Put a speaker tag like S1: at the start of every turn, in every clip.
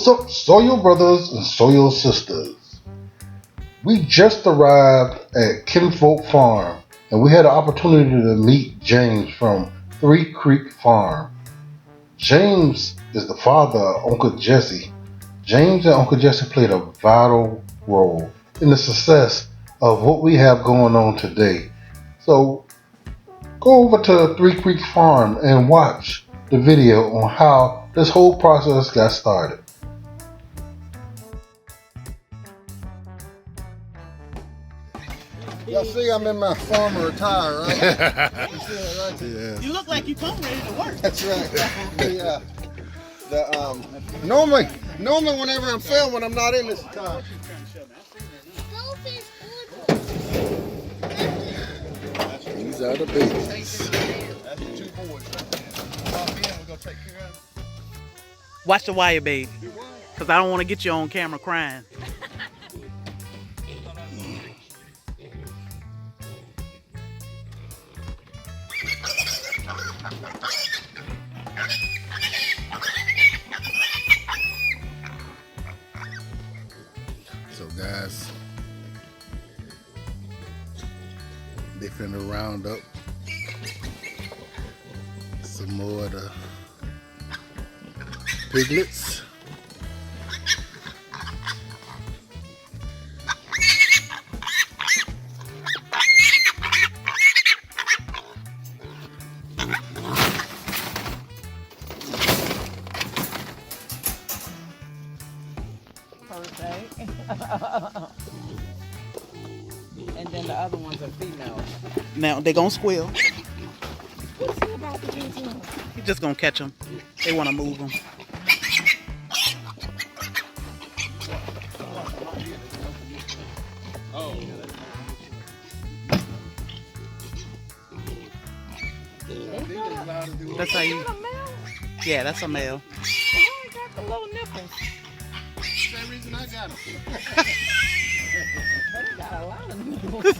S1: What's up, soil brothers and soil sisters? We just arrived at Kinfolk Farm and we had an opportunity to meet James from Three Creek Farm. James is the father of Uncle Jesse. James and Uncle Jesse played a vital role in the success of what we have going on today. So go over to Three Creek Farm and watch the video on how this whole process got started.
S2: Y'all see I'm in my farmer attire, right? You see that right?
S3: Yeah. You look like you come ready to work.
S2: That's right. Normally whenever I'm filming, I'm not in this attire. These are the babies. That's the two boys. We're gonna take care of them.
S3: Watch the wire, babe. Because I don't want to get you on camera crying.
S4: So guys, they finna round up some more of the piglets.
S5: And then the other ones are females.
S3: Now, they gonna squeal.
S5: What's it about the kids?
S3: You're just gonna catch them. They wanna move them. That's how you... Yeah, that's a male.
S5: Why I got the little nipples?
S2: Same reason I got them.
S5: They got a lot of nipples.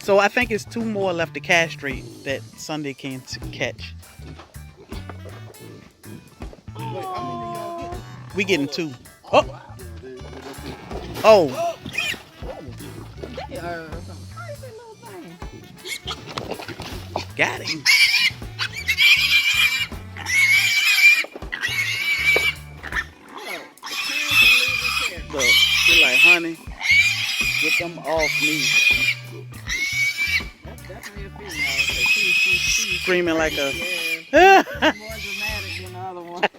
S3: So I think it's 2 more left to castrate that Sunday can catch. We getting 2. Oh! Oh!
S5: They are some crazy little things.
S3: Got him. Look, she's like, honey, get them off me.
S5: That's definitely a female. She's
S3: Screaming like a...
S5: more dramatic than the other one. Like,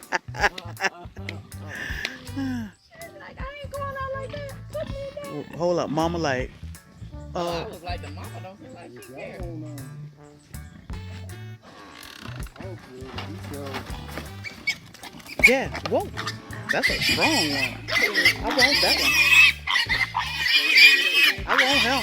S5: I ain't going out like that. Put me down.
S3: Hold up, mama like...
S5: I was like, the mama don't feel like she cares.
S3: Yeah, whoa. That's a strong one. I want that one. I want him.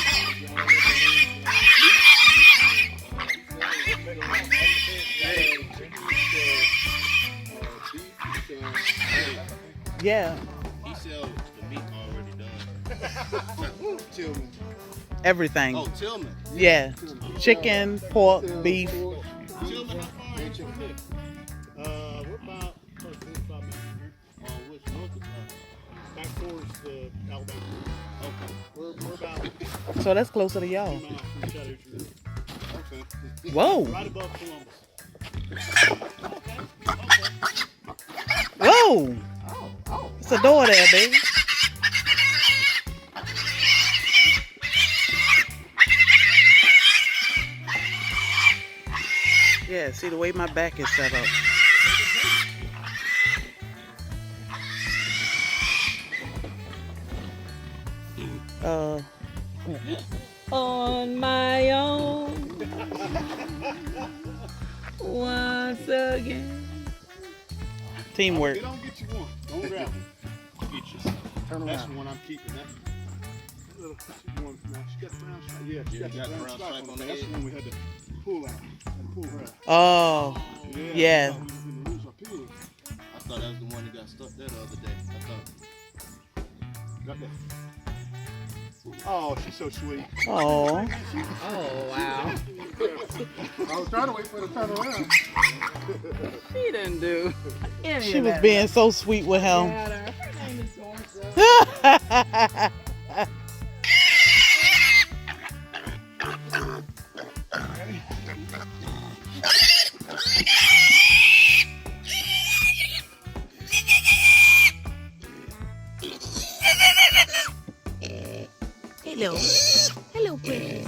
S3: Yeah.
S4: He sells the meat already done.
S2: Tillman.
S3: Everything.
S4: Oh, Tillman.
S3: Yeah. Chicken, pork, beef.
S4: Tillman, how far are you?
S6: We're about 45 minutes here.
S4: Which north of
S6: Back towards the Alabama.
S4: Okay.
S6: We're about
S3: So that's closer to
S6: 2
S3: y'all.
S6: miles from Chattanooga.
S4: Okay.
S3: Whoa.
S6: Right above Columbus.
S3: Whoa. It's a door there, baby. Yeah, see the way my back is set up.
S5: On my own. Once again.
S3: Teamwork.
S6: Get on, get you one. Don't grab him. Get you.
S2: Turn
S6: That's
S2: around.
S6: the one I'm keeping. That little one. Now she got the brown stripe. Yeah, she got the brown stripe on the That's the one we had to pull out. And pull her out.
S3: Oh, yeah.
S6: We was gonna lose our pig.
S4: I thought that was the one that got stuck there the other day. I thought.
S6: Got that. Oh, she's so sweet.
S3: Oh.
S5: Oh, wow.
S6: was trying to wait for her to turn around.
S3: She didn't do any
S7: She
S3: of
S7: was
S3: that.
S7: being so sweet with him.
S5: Her name is Dorothy. Hello. Hello, pretty.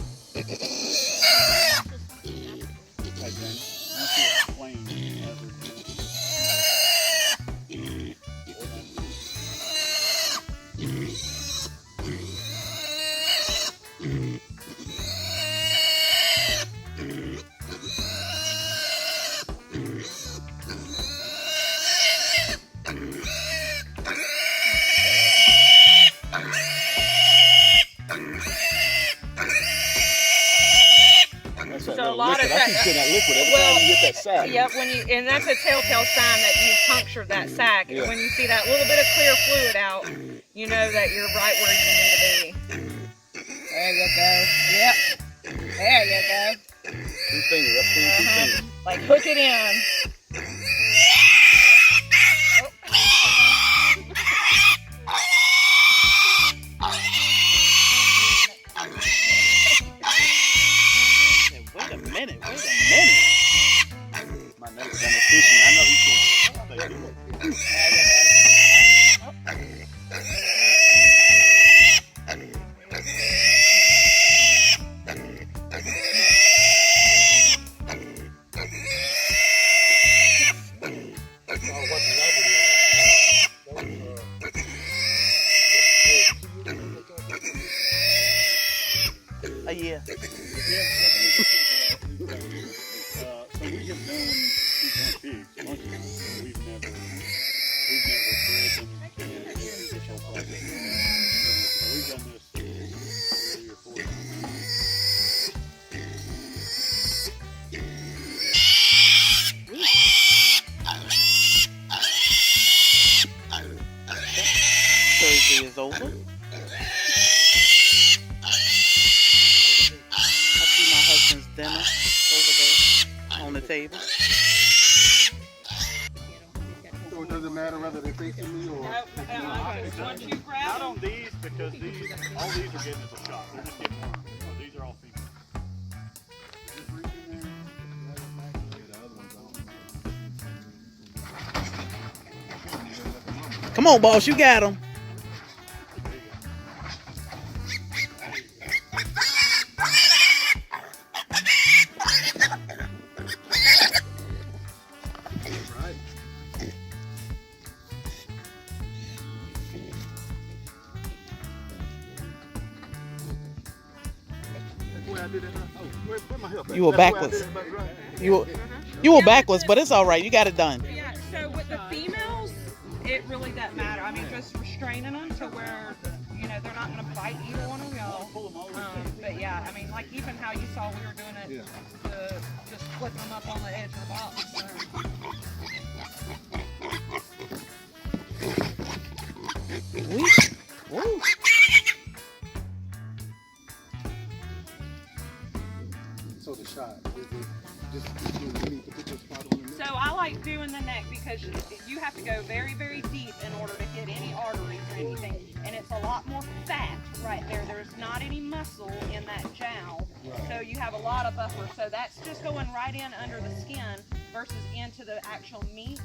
S3: So a lot of
S4: I keep getting that liquid every time you get that sack.
S5: Yep, and that's a telltale sign that you punctured that sac.
S4: Yeah.
S5: When you see that little bit of clear fluid out, you know that you're right where you need to be. There you go. Yep. There you go.
S4: 2 fingers, that's 2 fingers.
S5: Like hook it in.
S7: Wait a minute.
S4: My neighbor's done this fishing. I know he's going.
S7: Yeah.
S4: So we have done pigs a bunch of times, but we've never bred them in this whole project. So we've done this 3 or 4
S7: Thursday is over. I see my husband's dinner over there on the table.
S6: So it doesn't matter whether they're facing me or.
S5: Once you grab
S4: Not on these, because all these are getting us a shot. We're just getting one. So these are all female.
S7: Come on, boss, you got him. You were backwards. You were backwards, but it's all right. You got it done.
S5: Yeah, so with the females, it really doesn't matter. I mean, just restraining them to where, you know, they're not going to bite either one of y'all. But yeah, I mean, like even how you saw we were doing it, just flipping them up on the edge of the box.
S7: Woo.
S6: So the shot, just any particular spot on the neck?
S5: So I like doing the neck because you have to go very, very deep in order to hit any arteries or anything. And it's a lot more fat right there. There's not any muscle in that jowl. So you have a lot of buffer. So that's just going right in under the skin versus into the actual meat.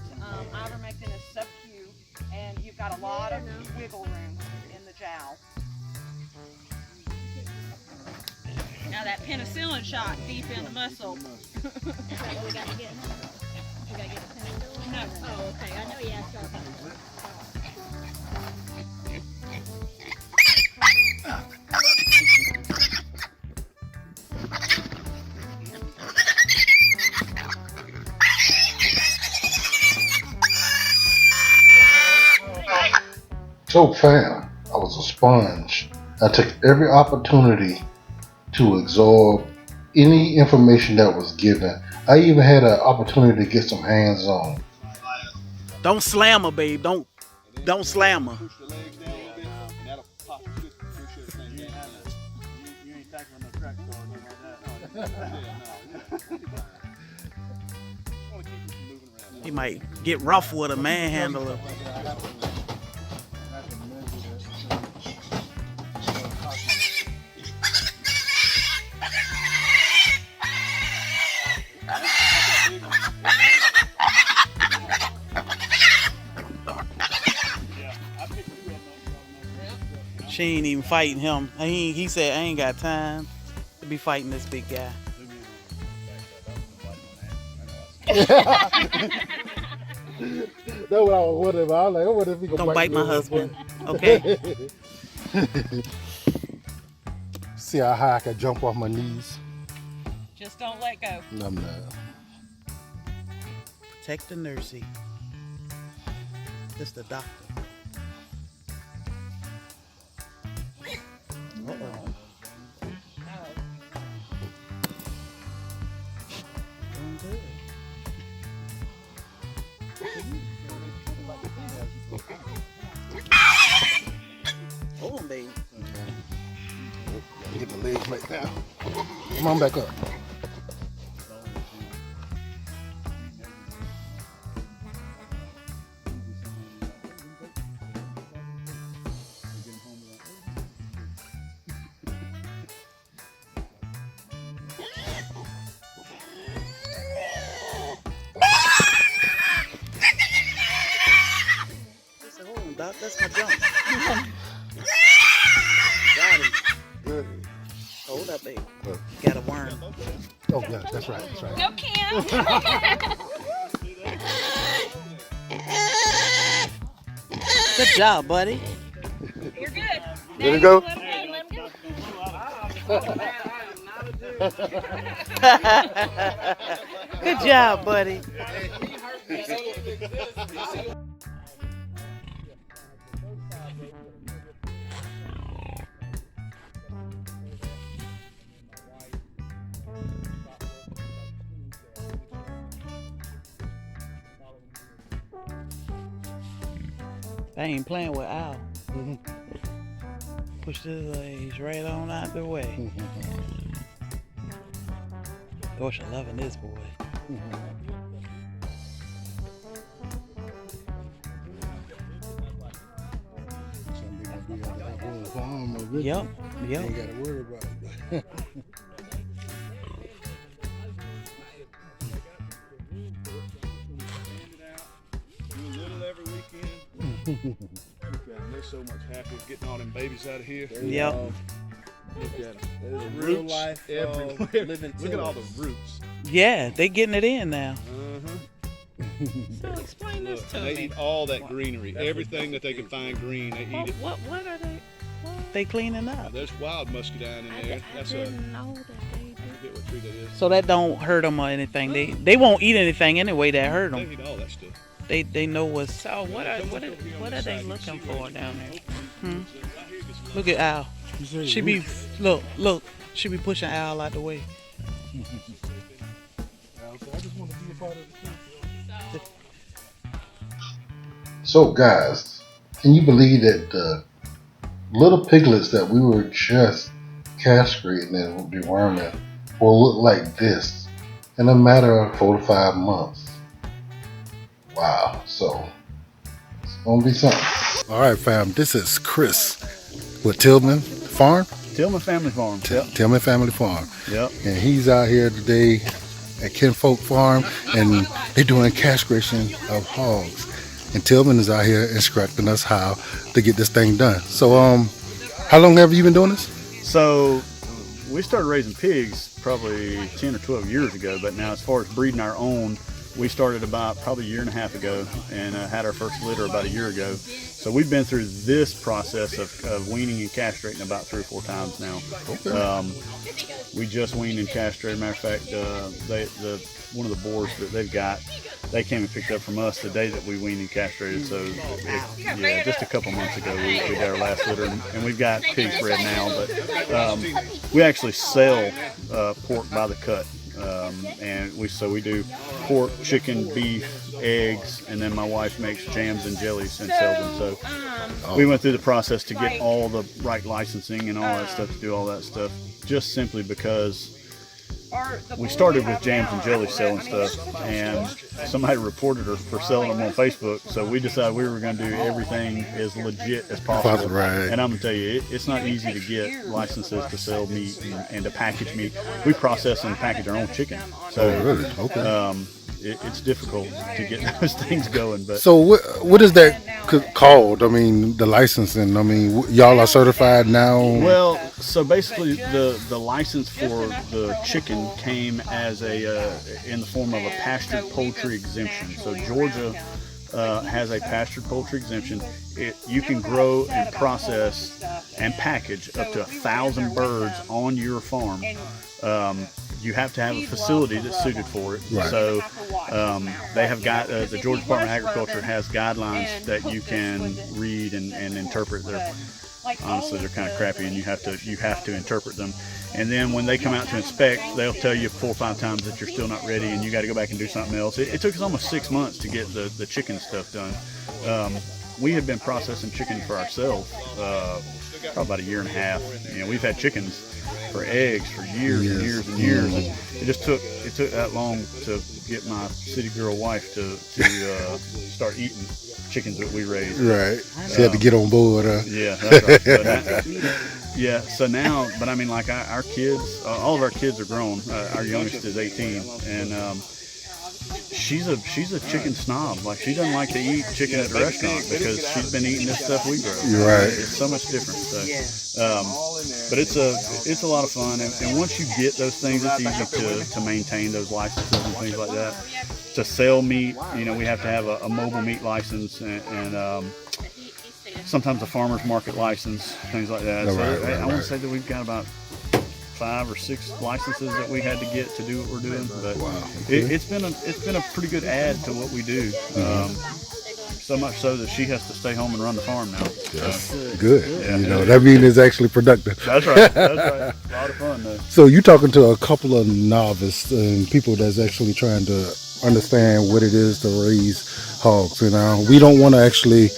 S5: Ivermectin is sub-Q, and you've got a lot of wiggle room in the jowl. Now that penicillin shot deep in the muscle.
S8: We got to get the penicillin?
S5: No.
S8: Oh, okay. I know you asked her about
S1: So fam, I was a sponge. I took every opportunity to absorb any information that was given. I even had an opportunity to get some hands on.
S7: Don't slam her, babe. Don't slam her.
S4: Push the legs down a little bit, and that'll pop. Push everything down. You ain't tackling no crack or nothing like that.
S7: He might get rough with a manhandler. She ain't even fighting him. He said, I ain't got time to be fighting this big guy.
S6: That's what I was wondering about. I was like, I wonder if he gonna
S7: Don't bite my husband, okay?
S6: See how high I can jump off my knees.
S5: Just don't let go.
S6: I'm not.
S7: Protect the nursey. This the doctor. Uh-oh. Doing good. Hold on, baby.
S6: Get the legs right now. Come on back up.
S7: Hold on, Doc. That's my jump. Got him.
S6: Good.
S7: Hold up, baby. You got a worm.
S6: Oh yeah, that's right. That's right.
S5: Go, Kim.
S7: Good job, buddy.
S5: You're good.
S6: Let him go.
S5: Let him go.
S7: Good job, buddy. They ain't playing with Al. Push this legs right on out the way. Gosh, I'm loving this boy. Yep.
S6: You ain't gotta worry about it.
S2: They're so much happier getting all them babies out of here.
S7: Yep.
S2: Look at them.
S3: There's
S2: The
S3: real
S2: roots
S3: life
S2: everywhere.
S3: living
S2: Look at all the
S3: tillers.
S2: roots.
S7: Yeah, they getting it in now.
S8: So explain this
S2: Look,
S8: to
S2: they
S8: me.
S2: eat all that greenery. Everything that they can find green, they eat it.
S8: What are they?
S7: They cleaning up.
S2: There's wild muscadine in there.
S8: I
S2: That's
S8: didn't know that they
S2: I forget what tree that is.
S7: So that don't hurt them or anything. They won't eat anything anyway that hurt
S2: They
S7: them.
S2: eat all that stuff.
S7: They know what's.
S8: So what are they looking for down there?
S7: Look at Al. She be look. She be pushing Al out the way.
S6: I just want to be a part of the team.
S1: So guys, can you believe that the little piglets that we were just castrating and deworming will look like this in a matter of 4 to 5 months? Wow, so it's gonna be something.
S6: All right, fam. This is Chris with Tillman Farm.
S4: Tillman Family Farm.
S6: Tillman Family Farm.
S4: Yep.
S6: And he's out here today at Kinfolk Farm, and they're doing castration of hogs. And Tillman is out here instructing us how to get this thing done. So, how long have you been doing this?
S4: So we started raising pigs probably 10 or 12 years ago, but now as far as breeding our own, we started about probably a year and a half ago and had our first litter about a year ago. So we've been through this process of weaning and castrating about 3 or 4 times now.
S6: Okay.
S4: We just weaned and castrated. Matter of fact, one of the boars that they've got, they came and picked up from us the day that we weaned and castrated. So just a couple months ago we did our last litter, and we've got pigs bred now. But we actually sell pork by the cut, and we do pork, chicken, beef, eggs, and then my wife makes jams and jellies and sells them. So we went through the process to get all the right licensing and all that stuff, to do all that stuff, just simply because we started with jams and jelly selling stuff, and somebody reported her for selling them on Facebook. So we decided we were going to do everything as legit as possible.
S6: Right.
S4: And I'm going to tell you, it's not easy to get licenses to sell meat and to package meat. We process and package our own chicken. So,
S6: really? Okay.
S4: It's difficult to get those things going. But
S6: so what is that called? I mean, the licensing. I mean, y'all are certified now.
S4: Well, so basically, the license for the chicken came as in the form of a pastured poultry exemption. So Georgia has a pastured poultry exemption. You can grow and process and package up to 1,000 birds on your farm. You have to have a facility that's suited for it.
S6: Right.
S4: So they have got the Georgia Department of Agriculture has guidelines that you can read and interpret. Honestly, they're kind of crappy, and you have to interpret them. And then when they come out to inspect, they'll tell you 4 or 5 times that you're still not ready, and you got to go back and do something else. It took us almost 6 months to get the chicken stuff done. We have been processing chicken for ourselves probably about 1.5 years. You know, we've had chickens for eggs for years and years and years, and it took that long to get my city girl wife to start eating chickens that we raised.
S6: Right. She had to get on board.
S4: Yeah, that's right. So now, but I mean, like our kids, all of our kids are grown. Our youngest is 18, and she's a chicken snob. Like, she doesn't like to eat chicken at the restaurant because she's been eating this stuff we grow.
S6: You're right.
S4: It's so much different. So, but it's a lot of fun, and once you get those things, it's easy to maintain those licenses and things like that. To sell meat, you know, we have to have a mobile meat license and sometimes a farmer's market license, things like that. I want to say that we've got about 5 or 6 licenses that we had to get to do what we're doing, but it's been a pretty good add to what we do. So much so that she has to stay home and run the farm now.
S6: That's good. Yeah. You know, that means it's actually productive.
S4: That's right. That's right. A lot of fun though.
S6: So you're talking to a couple of novices and people that's actually trying to understand what it is to raise hogs. You know, we don't want to actually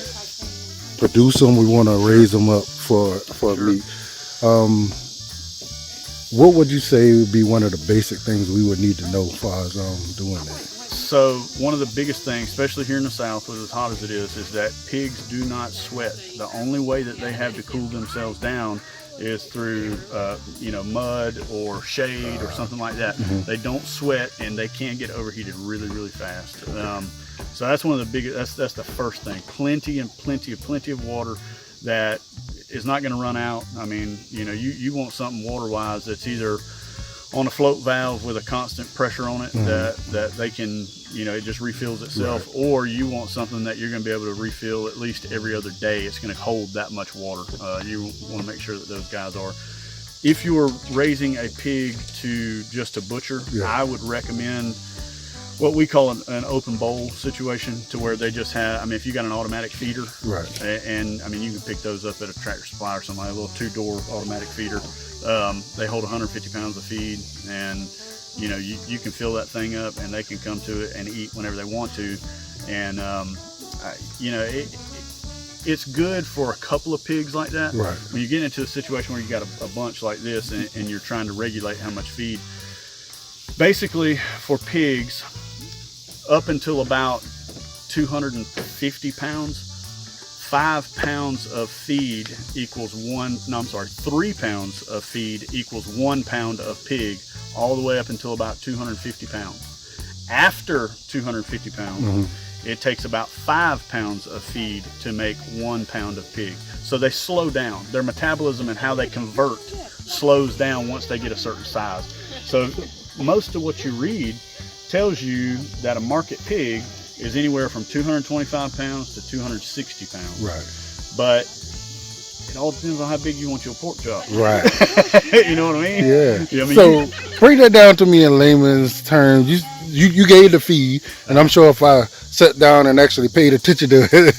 S6: produce them. We want to raise them up for meat. What would you say would be one of the basic things we would need to know as far as doing that?
S4: So one of the biggest things, especially here in the South, with as hot as it is that pigs do not sweat. The only way that they have to cool themselves down is through, mud or shade or something like that.
S6: Mm-hmm.
S4: They don't sweat, and they can get overheated really, really fast. So that's one of the biggest. That's the first thing. Plenty of water that is not going to run out. I mean, you know, you want something water-wise that's either on a float valve with a constant pressure on it, that they can, you know, it just refills itself, right. Or you want something that you're going to be able to refill at least every other day. It's going to hold that much water. You want to make sure that those guys are. If you are raising a pig just to butcher, I would recommend what we call an open bowl situation, to where they just have, I mean, if you got an automatic feeder,
S6: right,
S4: and I mean, you can pick those up at a Tractor Supply or something, like a little 2-door automatic feeder. They hold 150 pounds of feed, and you know, you can fill that thing up, and they can come to it and eat whenever they want to. And you know, it's good for a couple of pigs like that.
S6: Right. When
S4: you get into a situation where you got a bunch like this, and you're trying to regulate how much feed. Basically, for pigs, up until about 250 pounds, 5 pounds of feed equals 3 pounds of feed equals 1 pound of pig, all the way up until about 250 pounds. After 250 pounds, it takes about 5 pounds of feed to make 1 pound of pig. So they slow down. Their metabolism and how they convert slows down once they get a certain size. So most of what you read tells you that a market pig is anywhere from 225 pounds to 260 pounds.
S6: Right.
S4: But it all depends on how big you want your pork chop.
S6: Right.
S4: You know what I mean?
S6: Yeah.
S4: You know what I
S6: So
S4: mean?
S6: break that down to me in layman's terms. You gave the feed, and I'm sure if I sat down and actually paid attention to it,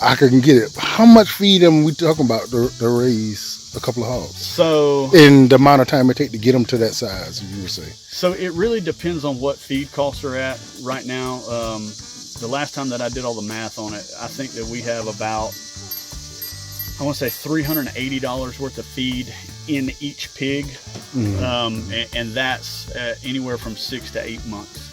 S6: I can get it. How much feed am we talking about to raise a couple of hogs?
S4: So
S6: in the amount of time it takes to get them to that size, you would say.
S4: So it really depends on what feed costs are at right now. The last time that I did all the math on it, I think that we have about, I want to say $380 worth of feed in each pig, and that's anywhere from 6 to 8 months.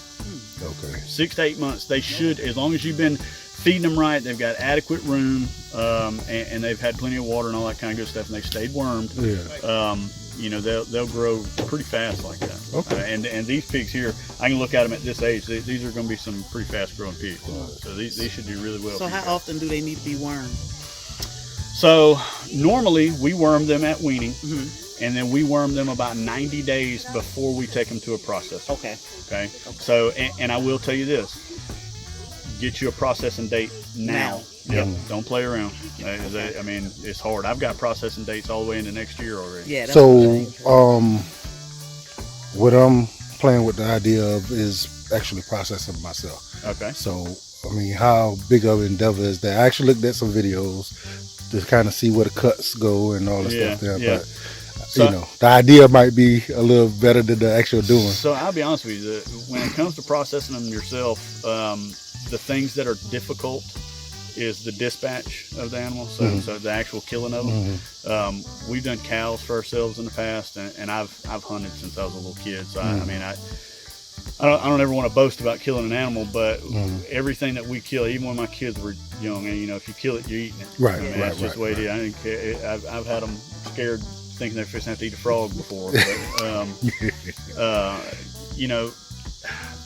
S6: Okay.
S4: 6 to 8 months. They should, as long as you've been feeding them right, they've got adequate room, and they've had plenty of water and all that kind of good stuff, and they've stayed wormed.
S6: Yeah.
S4: You know, they'll grow pretty fast like that.
S6: Okay.
S4: And these pigs here, I can look at them at this age. These are going to be some pretty fast growing pigs. So these should do really well.
S7: So how often do they need to be wormed?
S4: So normally we worm them at weaning, and then we worm them about 90 days before we take them to a processor.
S7: Okay.
S4: Okay. So, and I will tell you this: get you a processing date now. Yep. Don't play around. I mean, it's hard. I've got processing dates all the way into next year already.
S7: Yeah.
S6: So, what I'm playing with the idea of is actually processing myself.
S4: Okay.
S6: So, I mean, how big of an endeavor is that? I actually looked at some videos to kind of see where the cuts go and all the stuff there.
S4: Yeah.
S6: But,
S4: So,
S6: you know, the idea might be a little better than the actual doing.
S4: So I'll be honest with you, when it comes to processing them yourself, the things that are difficult is the dispatch of the animal, so the actual killing of them. We've done cows for ourselves in the past, and I've hunted since I was a little kid. So I mean, I don't ever want to boast about killing an animal, but everything that we kill, even when my kids were young, and you know, if you kill it, you're eating it.
S6: Right,
S4: I mean, that's just the way it is. I think I've had them scared, thinking they're fixing to have to eat a frog before. But, you know,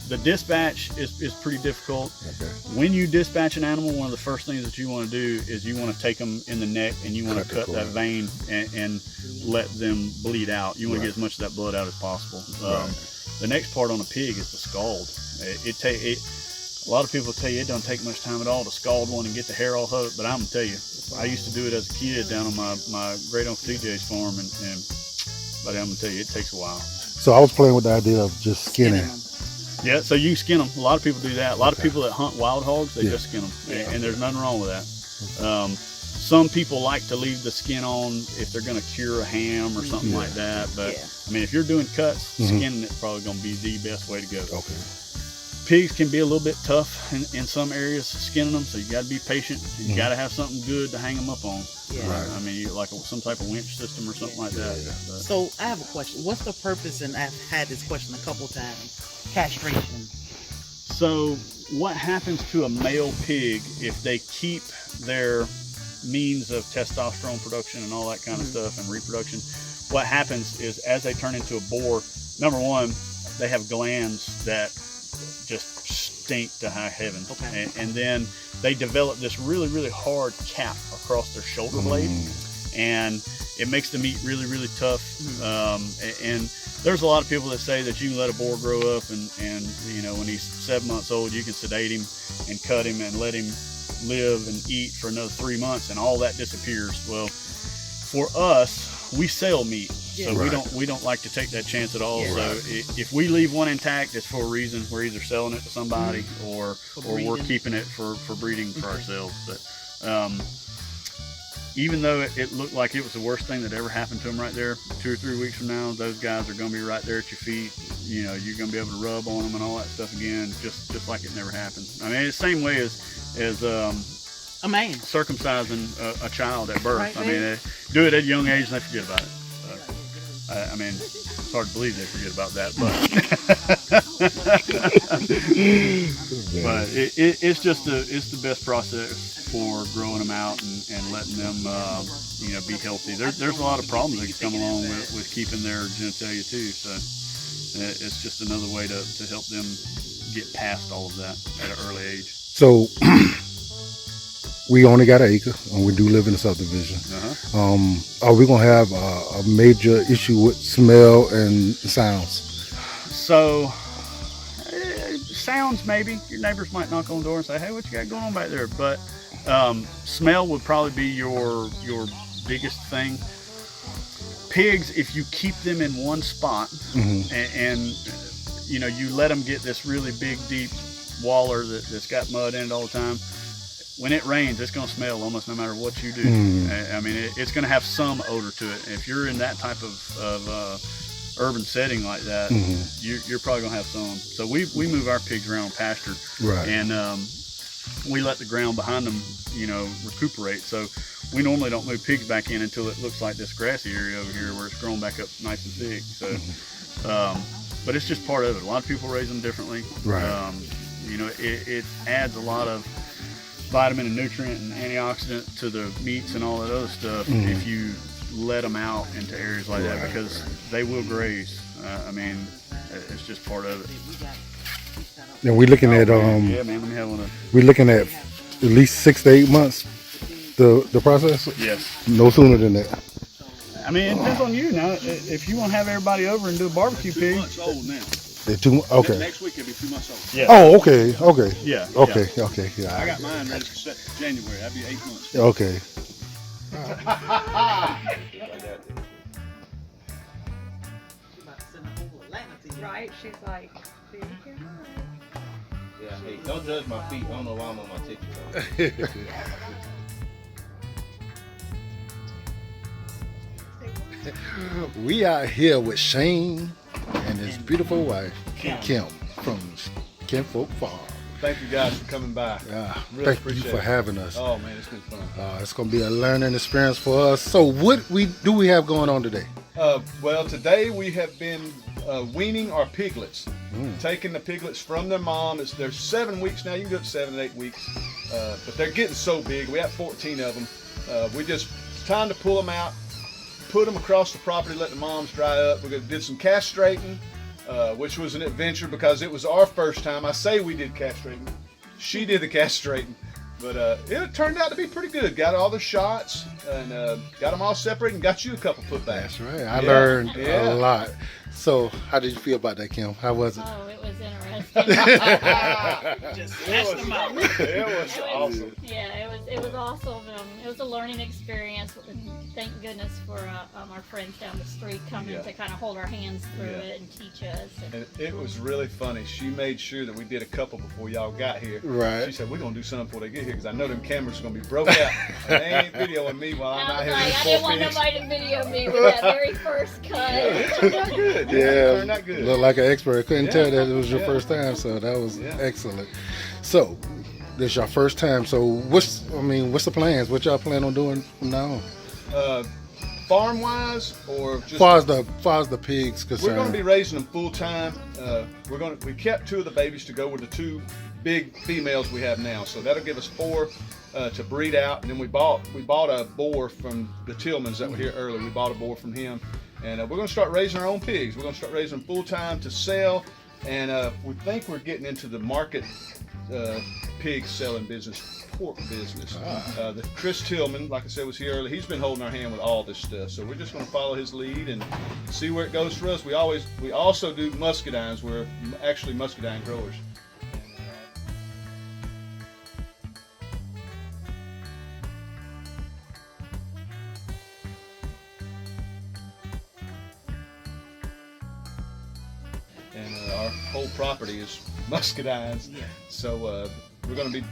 S4: the dispatch is pretty difficult. Okay. When you dispatch an animal, one of the first things that you want to do is you want to take them in the neck and you want to cut that vein and let them bleed out. You want to get as much of that blood out as possible. The next part on a pig is the scald. A lot of people tell you it don't take much time at all to scald one and get the hair all of it, but I'm gonna tell you, I used to do it as a kid down on my great uncle TJ's farm, but I'm gonna tell you, it takes a while.
S6: So I was playing with the idea of just skinning.
S4: Yeah, so you can skin them. A lot of people do that. A lot of people that hunt wild hogs, they just skin them, and there's nothing wrong with that. Some people like to leave the skin on if they're going to cure a ham or something like that. But I mean, if you're doing cuts, skinning it's probably going to be the best way to go. Okay. Pigs can be a little bit tough in some areas, skinning them, so you got to be patient. You got to have something good to hang them up on. Yeah. I mean, like some type of winch system or something like that.
S7: So I have a question. What's the purpose? And I've had this question a couple times. Castration.
S4: So what happens to a male pig if they keep their means of testosterone production and all that kind of stuff and reproduction? What happens is as they turn into a boar, number one, they have glands that just stink to high heaven. Okay. And then they develop this really, really hard cap across their shoulder blade, and it makes the meat really, really tough. And there's a lot of people that say that you can let a boar grow up and you know, when he's 7 months old, you can sedate him and cut him and let him live and eat for another 3 months and all that disappears. Well, for us, we sell meat. So we don't like to take that chance at all. So if we leave one intact, it's for a reason. We're either selling it to somebody or we're keeping it for breeding for ourselves. But even though it looked like it was the worst thing that ever happened to them right there, 2 or 3 weeks from now, those guys are going to be right there at your feet. You know, you're going to be able to rub on them and all that stuff again, just like it never happened. I mean, it's the same way as
S7: a man
S4: circumcising a child at birth. Right, I mean, they do it at a young age and they forget about it. I mean, it's hard to believe they forget about that, but but it's the best process for growing them out and letting them you know, be healthy. There's a lot of problems that come along with keeping their genitalia too. So it's just another way to help them get past all of that at an early age.
S6: So we only got an acre, and we do live in a subdivision. Are we gonna have a major issue with smell and sounds?
S4: So sounds, maybe your neighbors might knock on the door and say, "Hey, what you got going on back there?" But smell would probably be your biggest thing. Pigs, if you keep them in one spot and you know, you let them get this really big, deep waller that's got mud in it all the time, when it rains, it's going to smell almost no matter what you do. I mean, it's going to have some odor to it. And if you're in that type of urban setting like that, you're probably going to have some. So we move our pigs around on pasture, and we let the ground behind them, you know, recuperate. So we normally don't move pigs back in until it looks like this grassy area over here where it's grown back up nice and thick. So, but it's just part of it. A lot of people raise them differently.
S6: Right.
S4: You know, it adds a lot of vitamin and nutrient and antioxidant to the meats and all that other stuff if you let them out into areas like that, because they will graze. I mean, it's just part of it.
S6: And we're looking at
S4: yeah, man, let me have one.
S6: We're looking at least 6 to 8 months. The process.
S4: Yes.
S6: No sooner than that.
S4: I mean, it depends on you now. If you want to have everybody over and do a barbecue pig.
S2: 2 months old now.
S6: They're okay.
S2: Next week it'll be 2 months old.
S4: Yeah.
S6: Oh, okay, okay.
S4: Yeah.
S6: Okay, okay. Yeah.
S2: I got mine ready for January. That'll be 8 months.
S6: Okay.
S5: Right? She's like, see, you can
S9: Yeah, hey, don't judge my feet. I don't know why I'm on my tippy toes.
S6: We are here with Shane and his beautiful wife, Kim, from Kinfolk Farm.
S2: Thank you guys for coming by.
S6: Yeah,
S2: Really
S6: thank you
S2: appreciate
S6: for
S2: it.
S6: having us.
S2: Oh man, it's been fun.
S6: It's going to be a learning experience for us. So what do we have going on today?
S2: Well, today we have been weaning our piglets, taking the piglets from their mom. They're 7 weeks now. You can go up to 7 and 8 weeks, but they're getting so big. We have 14 of them. It's time to pull them out, put them across the property, let the moms dry up. We did some castrating, which was an adventure because it was our first time. I say we did castrating. She did the castrating. But it turned out to be pretty good. Got all the shots and got them all separated and got you a couple put back.
S6: That's right. I learned a lot. So how did you feel about that, Kim? How was it?
S8: Oh, it was interesting.
S7: Just snatched them out.
S2: It was awesome.
S8: Yeah, it was awesome. It was a learning experience. Thank goodness for our friends down the street coming to kind of hold our hands through it and teach us.
S2: And it was really funny. She made sure that we did a couple before y'all got here.
S6: Right.
S2: She said, we're going to do something before they get here because I know them cameras are going to be broke out. And they ain't videoing me while I'm out here
S8: I
S2: with
S8: didn't
S2: 4
S8: want
S2: pigs.
S8: nobody to video me with that very first cut.
S2: It turned out good.
S6: Yeah,
S2: It turned out good.
S6: looked like an expert. Couldn't tell that it was your
S2: Yeah.
S6: first time, so that was excellent. So, this is your first time. So, what's the plans? What y'all plan on doing from now on?
S2: Farm wise or just
S6: Far as the pigs concerned,
S2: we're going to be raising them full time. We kept 2 of the babies to go with the 2 big females we have now, so that'll give us 4 to breed out. And then we bought a boar from the Tillmans that were here earlier. We bought a boar from him, and we're going to start raising our own pigs. We're going to start raising them full time to sell, and we think we're getting into the market pig selling business. Pork business. The Chris Tillman, like I said, was here earlier. He's been holding our hand with all this stuff, so we're just going to follow his lead and see where it goes for us. We also do muscadines. We're actually muscadine growers. And our whole property is muscadines. So we're going to be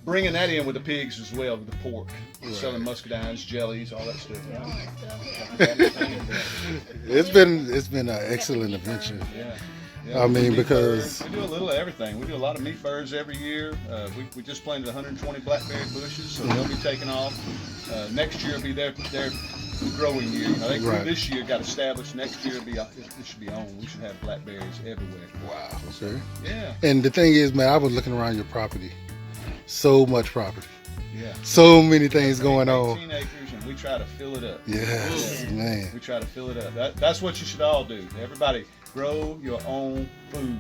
S2: bringing that in with the pigs as well, with the pork. Selling muscadines, jellies, all that stuff.
S6: it's been an excellent adventure.
S2: Yeah,
S6: I mean, because
S2: we do a little of everything. We do a lot of meat birds every year. We just planted 120 blackberry bushes, so they'll be taking off. Next year will be their growing year. You know, they grew this year, got established. Next year it should be on. We should have blackberries everywhere.
S6: wow. Okay.
S2: Yeah.
S6: And the thing is, man, I was looking around your property. So much property.
S2: Yeah.
S6: So many things going on.
S2: 18 acres, and we try to fill it up.
S6: Yes, man.
S2: We try to fill it up. That's what you should all do. Everybody, grow your own food.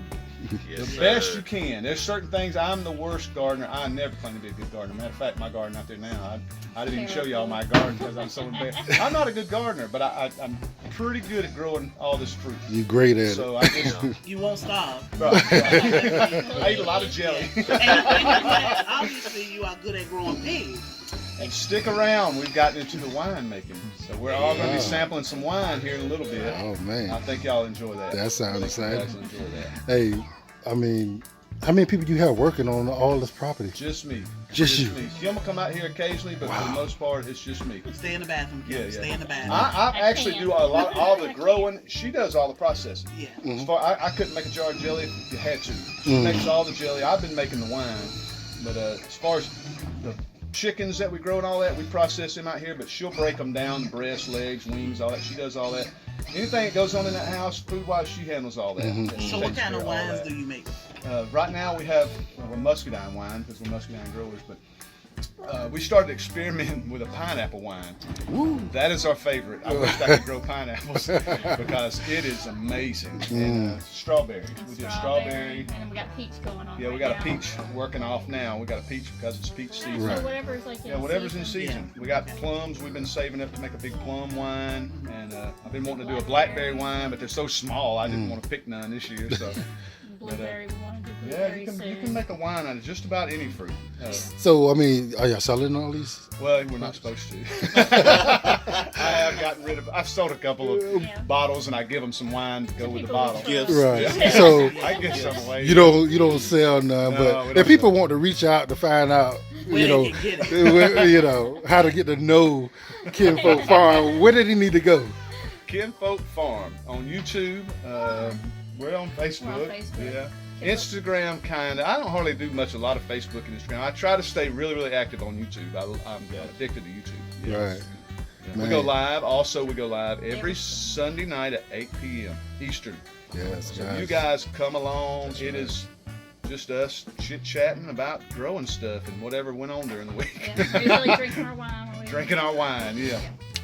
S2: The best you can. There's certain things. I'm the worst gardener. I never claim to be a good gardener. Matter of fact, my garden out there now, I didn't even show y'all my garden because I'm so embarrassed. I'm not a good gardener, but I'm pretty good at growing all this fruit.
S6: You're great at
S2: So
S6: it.
S2: I just
S7: You won't starve.
S2: I eat a lot of jelly.
S7: And obviously, you are good at growing pigs.
S2: And stick around. We've gotten into the wine making, so we're all going to be sampling some wine here in a little bit.
S6: Oh man,
S2: I think y'all enjoy that.
S6: that sounds
S2: I think you
S6: exciting.
S2: guys enjoy that.
S6: Hey, I mean, how many people you have working on all this property?
S2: Just me.
S6: Just you.
S2: me. Kim will come out here occasionally, but for the most part, it's just me.
S7: Stay in the bathroom.
S2: Yeah, yeah.
S7: Stay in the bathroom.
S2: I actually do a lot, all the growing. She does all the processing.
S7: Yeah.
S2: As far, I couldn't make a jar of jelly if you had to. She makes all the jelly. I've been making the wine, but as far as the chickens that we grow and all that, we process them out here, but she'll break them down, breasts, legs, wings, all that. She does all that. Anything that goes on in that house, food-wise, she handles all that.
S7: So what kind of wines do you make?
S2: Right now we have a muscadine wine, because we're muscadine growers, but we started experimenting with a pineapple wine.
S6: Woo.
S2: That is our favorite. I wish I could grow pineapples because it is amazing. And strawberries. We did strawberry.
S8: And we got peach going on.
S2: Yeah, we got a peach working off now. We got a peach because it's peach season.
S8: So whatever's like
S2: whatever's in season. We got plums. We've been saving up to make a big plum wine, and I've been wanting to do a blackberry wine, but they're so small I didn't want to pick none this year. So.
S8: Blueberry, we want to do
S2: Yeah,
S8: blueberry
S2: you can make a wine out of just about any fruit.
S6: So, I mean, are y'all selling all these?
S2: Well, we're not supposed to. I have gotten rid of. I've sold a couple of bottles, and I give them some wine to go with the bottle.
S6: Right. So
S2: I give some away.
S6: You don't sell none, but if people want to reach out to find out, you know how to get to know Kinfolk Farm, where did he need to go?
S2: Kinfolk Farm on YouTube. We're on Facebook. Yeah. Instagram, kind of. I don't hardly do a lot of Facebook and Instagram. I try to stay really, really active on YouTube. I'm addicted to YouTube. Yeah.
S6: Right.
S2: Yeah. We go live. Also, we go live every Sunday night at 8 p.m. Eastern.
S6: Yes.
S2: So you guys come along. It is just us chit-chatting about growing stuff and whatever went on during the week.
S8: Yeah. Usually drinking our wine.
S2: Drinking our wine, yeah.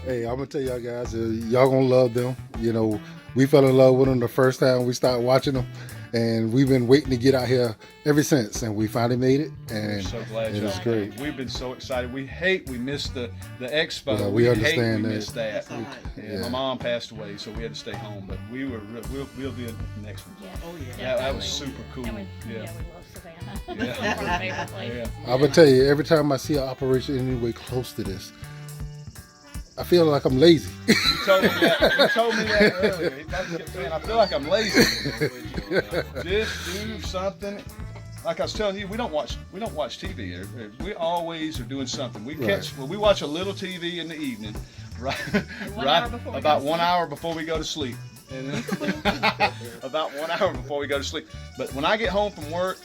S6: Hey, I'm gonna tell y'all guys, y'all gonna love them. You know, we fell in love with them the first time we started watching them, and we've been waiting to get out here ever since, and we finally made it, and
S2: we're so glad
S6: it was great.
S2: We've been so excited. We missed the expo.
S6: Yeah, we understand
S2: we
S6: that.
S2: Missed that.
S6: Yeah.
S2: My mom passed away, so we had to stay home, but we'll do it next one.
S8: Yeah.
S7: Oh yeah.
S2: Yeah, that was super cool.
S8: And we love Savannah.
S2: Yeah.
S8: That's our favorite place.
S2: Yeah.
S6: I'm gonna tell you, every time I see an operation anywhere close to this, I feel like I'm lazy.
S2: You told me that earlier. I kept saying, I feel like I'm lazy. Just do something. Like I was telling you, we don't watch TV. We always are doing something. We watch a little TV in the evening, right? About 1 hour before we go to sleep. And about 1 hour before we go to sleep. But when I get home from work,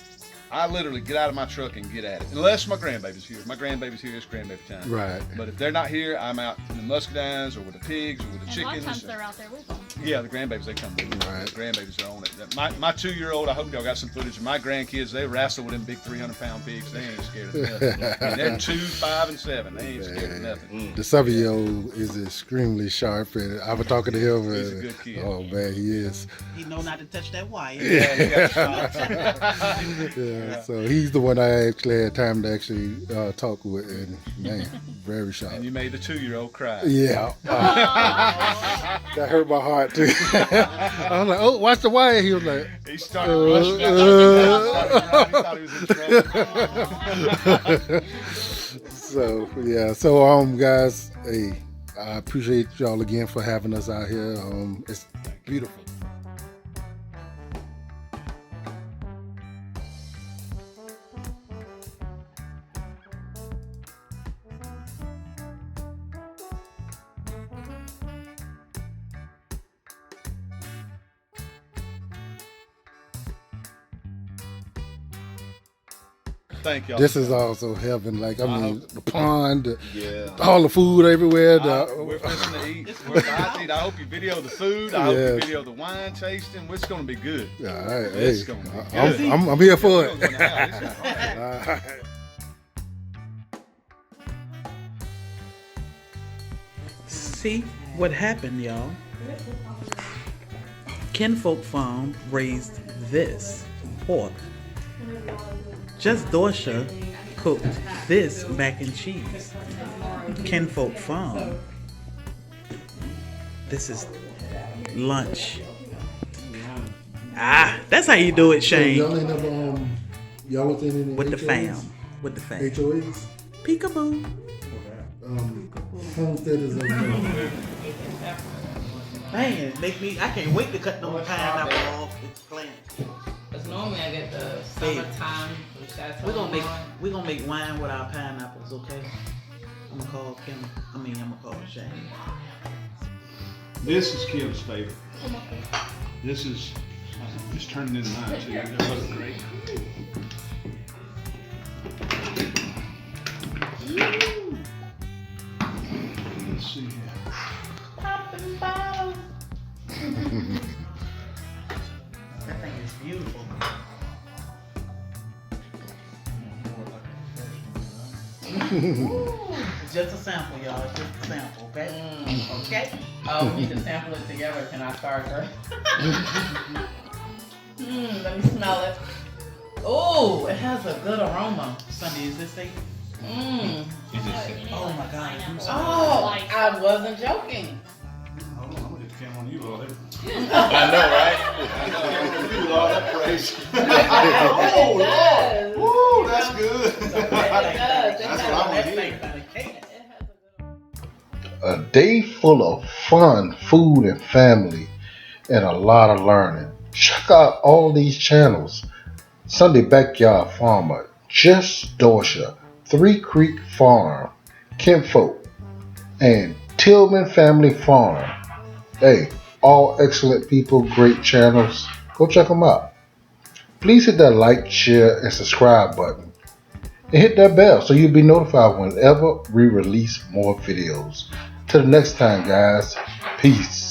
S2: I literally get out of my truck and get at it. Unless my grandbaby's here. If my grandbaby's here, it's grandbaby time.
S6: Right.
S2: But if they're not here, I'm out in the muscadines or with the pigs or with the chickens.
S8: A lot of times they're out there with them.
S2: Yeah, the grandbabies, they come with me.
S6: Right.
S2: The grandbabies are on it. My 2-year-old, I hope y'all got some footage of my grandkids. They wrestle with them big 300-pound pigs. They ain't scared of nothing. And they're 2, 5, and 7. They ain't scared of nothing.
S6: The 7-year-old is extremely sharp, and I've been talking to him.
S2: He's a good kid.
S6: Oh man, he is.
S7: He know not to touch that wire.
S2: Yeah, he got shots.
S6: Yeah, so he's the one I actually had time to actually talk with, and man, very sharp.
S2: And you made the 2-year-old cry.
S6: Yeah. That hurt my heart too. I was like, oh, watch the wire. He was like,
S2: he started rushing out. He thought he was in trouble.
S6: So yeah, so guys, hey, I appreciate y'all again for having us out here. It's beautiful.
S2: Thank y'all.
S6: This is also heaven. Like, I mean, the pond, all the food everywhere.
S2: We're fixing to eat. We're about to eat. I hope you video the food. I hope you video the wine tasting. It's going to be good.
S6: All right,
S2: It's
S6: hey,
S2: going to be good.
S6: I'm here for it.
S2: All right.
S7: See what happened, y'all. Kinfolk Farm raised this pork. Just Dorsha cooked this mac and cheese. Kinfolk Farm. This is lunch. That's how you do it, Shane.
S6: Y'all ain't never y'all was in any
S7: With the
S6: HOAs?
S7: fam. With the fam.
S6: HOAs?
S7: Peekaboo.
S6: Homestead is
S7: Man, I can't wait to cut them pineapple off this plant.
S10: Because normally I get the summertime.
S7: We're gonna make wine with our pineapples, okay? I'm gonna call Shane.
S2: This is Kim's favorite. This is just turning into mine too. They're both great.
S7: Just a sample, y'all. Just a sample, okay? Okay?
S10: Oh, we need to sample it together. Can I start first? Let me smell it. Oh, it has a good aroma.
S7: Sunday, is this safe?
S8: Oh
S7: my God.
S10: Oh, I wasn't joking.
S4: Hold on, I'm gonna get the camera on you, Lord.
S2: I know, right? I know. Lord, that praise.
S10: Oh, Lord.
S2: Woo, that's good.
S10: It does.
S2: That's what I want to hear.
S1: A day full of fun, food, and family, and a lot of learning. Check out all these channels. Sunday Backyard Farmer, Just Dorsha, Three Creek Farm, Kinfolk, and Tillman Family Farm. Hey, all excellent people, great channels. Go check them out. Please hit that like, share, and subscribe button. And hit that bell so you'll be notified whenever we release more videos. Till the next time, guys. Peace.